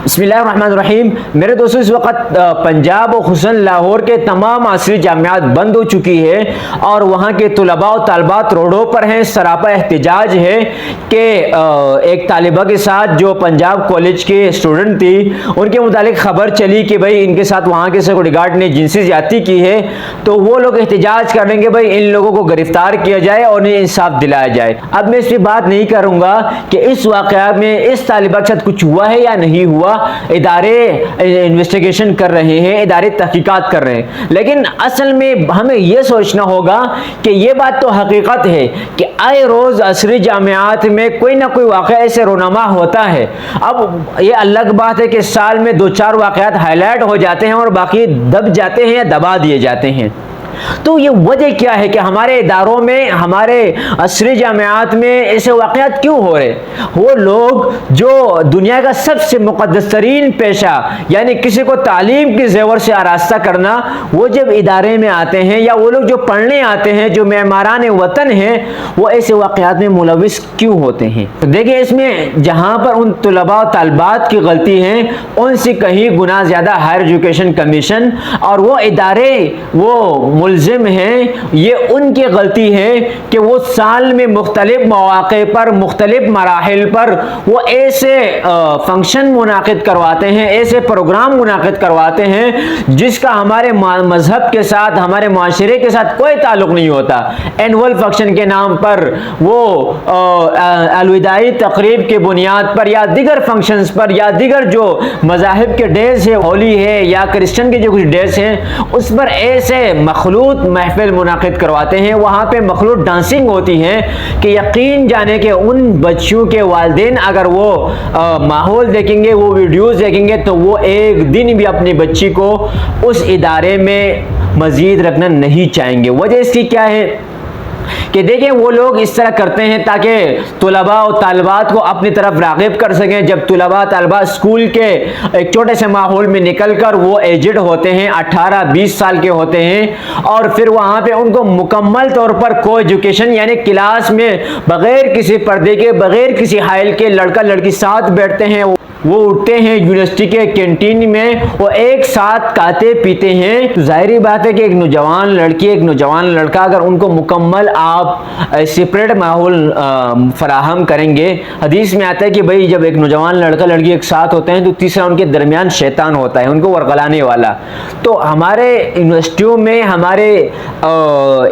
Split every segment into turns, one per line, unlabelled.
बिस्मिल्लाहिर्रहमानिर्रहीम। मेरे दोस्तों, इस वक्त पंजाब और खुसूसन लाहौर के तमाम असरी जामियात बंद हो चुकी है और वहाँ के तलबा और तालबात रोडों पर हैं। सरापा एहतजाज है कि एक तालिबा के साथ जो पंजाब कॉलेज के स्टूडेंट थी, उनके मुतालिक खबर चली कि भाई इनके साथ वहाँ के सिक्योरिटी गार्ड ने जिनसी ज्यादती की है, तो वो लोग एहतजाज कर रहे हैं कि भाई इन लोगों को गिरफ्तार किया जाए और उन्हें इंसाफ दिलाया जाए। अब मैं इस पर बात नहीं करूँगा कि इस वाक़या में इस तालिबा के साथ कुछ हुआ है या नहीं हुआ। इदारे इन्वेस्टिगेशन कर रहे हैं, इदारे तहकीकात कर रहे हैं, लेकिन असल में हमें यह सोचना होगा कि यह बात तो हकीकत है कि आए रोज असरी जामियात में कोई ना कोई वाक़या ऐसे रोनामा होता है। अब यह अलग बात है कि साल में 2-4 वाक़यात हाईलाइट हो जाते हैं और बाकी दब जाते हैं या दबा दिए जाते हैं। तो ये वजह क्या है कि हमारे इदारों में, हमारे असरी जामियात में ऐसे वाक़यात क्यों हो रहे? वो लोग जो दुनिया का सबसे मुक़द्दस तरीन पेशा यानी किसी को तालीम के ज़ेवर से आरास्ता करना, वो जब इदारे में आते हैं या वो लोग जो पढ़ने आते हैं, जो मेहमारान वतन हैं, वो ऐसे वाक़यात में मुलविस क्यों होते हैं? तो देखिए, इसमें जहाँ पर उन तलबा और तालबात की गलती है, उनसे कहीं गुना ज़्यादा हायर एजुकेशन कमीशन और वो इदारे वो मुल्ज़िम हैं। ये उनकी गलती है कि वो साल में मुख्तलिफ मौक़े पर, मुख्तलिफ मराहिल पर वो ऐसे फंक्शन मुनाकिद करवाते हैं, ऐसे प्रोग्राम मुनाकिद करवाते हैं जिसका हमारे मजहब के साथ, हमारे माशरे के साथ कोई ताल्लुक़ नहीं होता। एनुअल फंक्शन के नाम पर वो अलविदाई तकरीब के बुनियाद पर या दिगर फंक्शंस पर या दिगर जो मज़ाहिब के डेज है, होली है या क्रिश्चन के जो कुछ डेज हैं, उस पर ऐसे मखलूत महफिल मुनाकिद करवाते हैं। वहाँ पे मखलूत डांसिंग होती है कि यकीन जाने के उन बच्चों के वालिदैन अगर वो माहौल देखेंगे, वो वीडियोस देखेंगे, तो वो एक दिन भी अपनी बच्ची को उस इदारे में मज़ीद रखना नहीं चाहेंगे। वजह इसकी क्या है कि देखें, वो लोग इस तरह करते हैं ताकि तलबा और तालबात को अपनी तरफ राग़िब कर सकें। जब तलबा तालबात स्कूल के एक छोटे से माहौल में निकल कर वो एजड होते हैं, 18-20 साल के होते हैं, और फिर वहाँ पे उनको मुकम्मल तौर पर को एजुकेशन यानी क्लास में बग़ैर किसी पर्दे के, बग़ैर किसी हाइल के लड़का लड़की साथ बैठते हैं, वो उठते हैं यूनिवर्सिटी के कैंटीन में, वो एक साथ खाते पीते हैं। तो ज़ाहिरी बात है कि एक नौजवान लड़की, एक नौजवान लड़का, अगर उनको मुकम्मल आप सेपरेट माहौल फराहम करेंगे, हदीस में आता है कि भाई जब एक नौजवान लड़का लड़की एक साथ होते हैं तो तीसरा उनके दरमियान शैतान होता है, उनको वरगलाने वाला। तो हमारे यूनिवर्सिटियों में, हमारे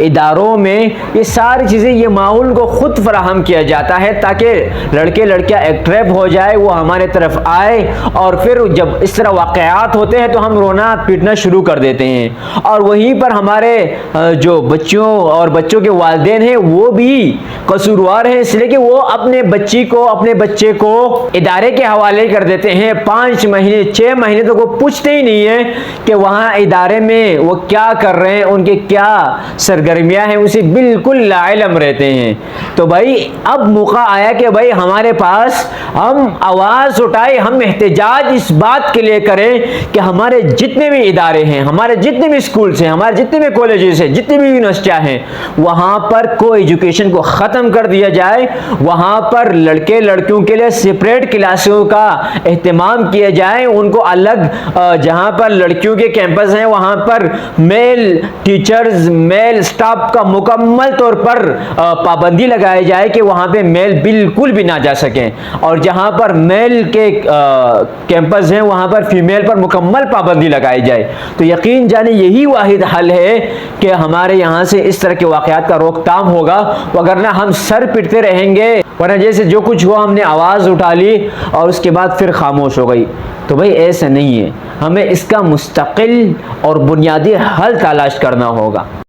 इदारों में ये सारी चीज़ें, ये माहौल को ख़ुद फराहम किया जाता है ताकि लड़के लड़कियाँ अट्रैक्ट हो जाए, वो हमारे तरफ आए, और फिर जब इस तरह वाक़यात होते हैं तो हम रोना पीटना शुरू कर देते हैं। और वहीं पर हमारे जो बच्चों और बच्चों के वालिदैन हैं वो भी कसूरवार हैं, इसलिए कि वो अपने बच्चे को इदारे के हवाले कर देते हैं। 5 महीने 6 महीने तो वो पूछते ही नहीं है कि वहाँ इदारे में वो क्या कर रहे हैं, उनके क्या सरगर्मियाँ हैं, उसे बिल्कुल लाइलम रहते हैं। तो भाई अब मौका आया कि भाई हमारे पास, हम आवाज़ उठाए, हम एहतजाज इस बात के लिए करें कि हमारे जितने भी इदारे हैं, हमारे जितने भी स्कूल्स हैं, हमारे जितने भी कॉलेजेस हैं, जितनी भी यूनिवर्सिटियां हैं, वहां पर को एजुकेशन को खत्म कर दिया जाए। वहां पर लड़के लड़कियों के लिए सेपरेट क्लासों का एहतमाम किया जाए। उनको अलग, जहां पर लड़कियों के कैंपस हैं वहां पर मेल टीचर्स, मेल स्टाफ का मुकम्मल तौर पर पाबंदी लगाई जाए कि वहां पे मेल बिल्कुल भी ना जा सकें, और जहां पर मेल के कैंपस हैं वहां पर फीमेल पर मुकम्मल पाबंदी लगाई जाए। तो यकीन जाने यही वाहिद हल है कि हमारे यहाँ से इस तरह के वाक़यात का रोकथाम होगा। वगरना हम सर पिटते रहेंगे, वरना जैसे जो कुछ हुआ हमने आवाज़ उठा ली और उसके बाद फिर खामोश हो गई। तो भाई ऐसा नहीं है, हमें इसका मुस्तकिल और बुनियादी हल तलाश करना होगा।